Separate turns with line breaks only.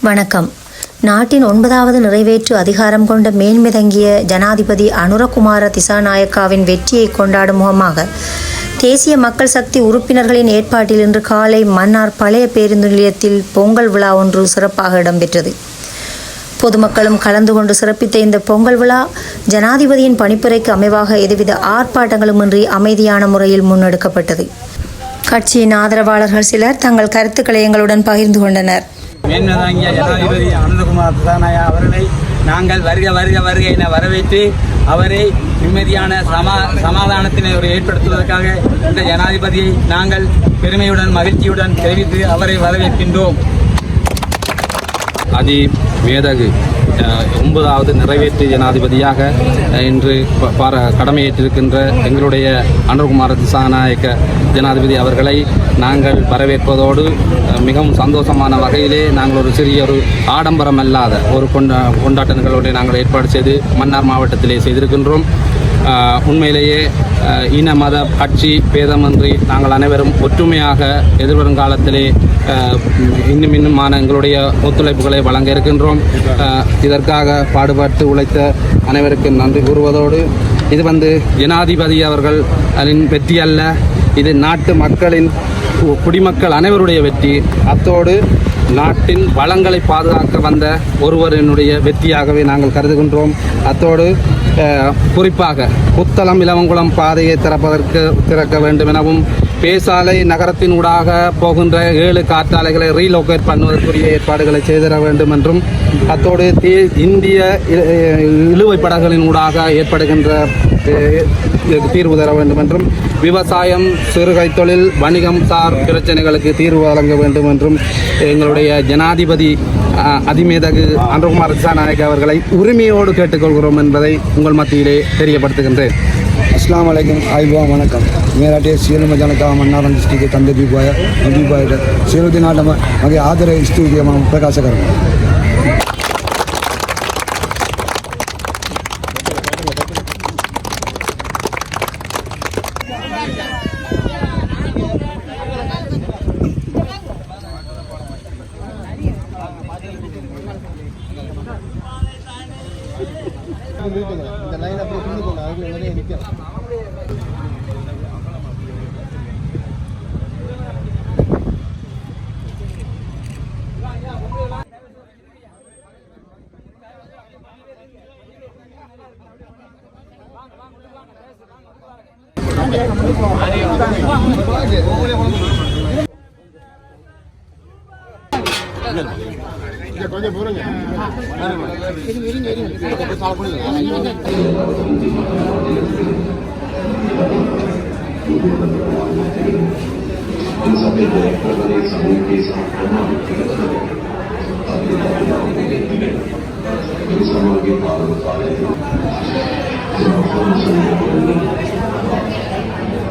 வணக்கம். நாட்டின் 9வது நிறைவேற்று அதிகாரம் கொண்ட மேன்மிதங்கிய ஜனாதிபதி அனுரகுமார திசாநாயக்காவின் வெற்றியை கொண்டாடும் முகமாக தேசிய மக்கள் சக்தி உறுப்பினர்களின் ஏற்பாட்டில் இன்று காலை மன்னார் பழைய பேருந்து நிலையத்தில் பொங்கல் விழா ஒன்று சிறப்பாக இடம்பெற்றது. பொதுமக்களும் கலந்து கொண்டு சிறப்பித்த இந்த பொங்கல் விழா ஜனாதிபதியின் பணிப்புரைக்கு அமைவாக எதுவித ஆர்ப்பாட்டங்களுமின்றி அமைதியான முறையில் முன்னெடுக்கப்பட்டது. கட்சியின் ஆதரவாளர்கள் சிலர் தங்கள் கருத்துக்களை எங்களுடன் பகிர்ந்து கொண்டனர்.
மேன்மதாங்கிய ஜனாதிபதி அனுரகுமார திசாநாயக்கா அவர்களை நாங்கள் வருக வருக வருக என வரவேற்று அவரை நிம்மதியான சமாதானத்தினை ஏற்படுத்துவதற்காக இந்த ஜனாதிபதியை நாங்கள் பெருமையுடன் மகிழ்ச்சியுடன் தெரிவித்து அவரை வரவேற்கின்றோம்.
அதி மேதகு 9வது நிறைவேற்று ஜனாதிபதியாக இன்று கடமையேற்றிருக்கின்ற எங்களுடைய அனுரகுமார திசாநாயக்க ஜனாதிபதி அவர்களை நாங்கள் வரவேற்பதோடு மிகவும் சந்தோஷமான வகையிலே நாங்கள் ஒரு சிறிய ஆடம்பரம் அல்லாத ஒரு கொண்டாட்டங்களோடு நாங்கள் ஏற்பாடு செய்து மன்னார் மாவட்டத்திலே செய்திருக்கின்றோம். உண்மையிலேயே இன மத கட்சி பேதமின்றி நாங்கள் அனைவரும் ஒற்றுமையாக எதிர்வரும் காலத்திலே இன்னுமான எங்களுடைய ஒத்துழைப்புகளை வழங்க இருக்கின்றோம். இதற்காக பாடுபட்டு உழைத்த அனைவருக்கும் நன்றி கூறுவதோடு இது ஜனாதிபதி அவர்களின் வெற்றி அல்ல, இது நாட்டு மக்களின் குடிமக்கள் அனைவருடைய வெற்றி. அத்தோடு நாட்டின் வளங்களை பாதுகாக்க வந்த ஒருவரினுடைய வெற்றியாகவே நாங்கள் கருதுகின்றோம். அத்தோடு குறிப்பாக புத்தளம் இளவங்குளம் பாதையை திறக்க வேண்டும் எனவும் பேசாலை நகரத்தின் ஊடாக போகின்ற 7 காற்றாலைகளை ரீலோகேட் பண்ணுவதற்குரிய ஏற்பாடுகளை செய்திட வேண்டும் என்றும் அத்தோடு இந்திய இழுவை படகுகளின் ஊடாக ஏற்படுகின்ற தீர்வு தர வேண்டும் என்றும் விவசாயம் சிறுகை தொழில் வணிகம் சார் பிரச்சனைகளுக்கு தீர்வு வழங்க வேண்டும் என்றும் எங்களுடைய ஜனாதிபதி அதிமேதகு அனுரகுமார திசாநாயக்க அவர்களை உரிமையோடு கேட்டுக்கொள்கிறோம் என்பதை உங்கள் மத்தியிலே தெரியப்படுத்துகின்றேன்.
अस्सलाम वालेकुम आइबा वनकम मेरा टे सीएल में जनता मन्नार डिस्ट्रिक्ट के तंदे दीपाय सीएल दिन आठ मगे आदर स्तूति प्रकाश कर இந்த லைன் அப்படியே கொண்டு போங்க. அதுல நிறைய நிற்கும். கொஞ்சம் போறீங்க
समाज के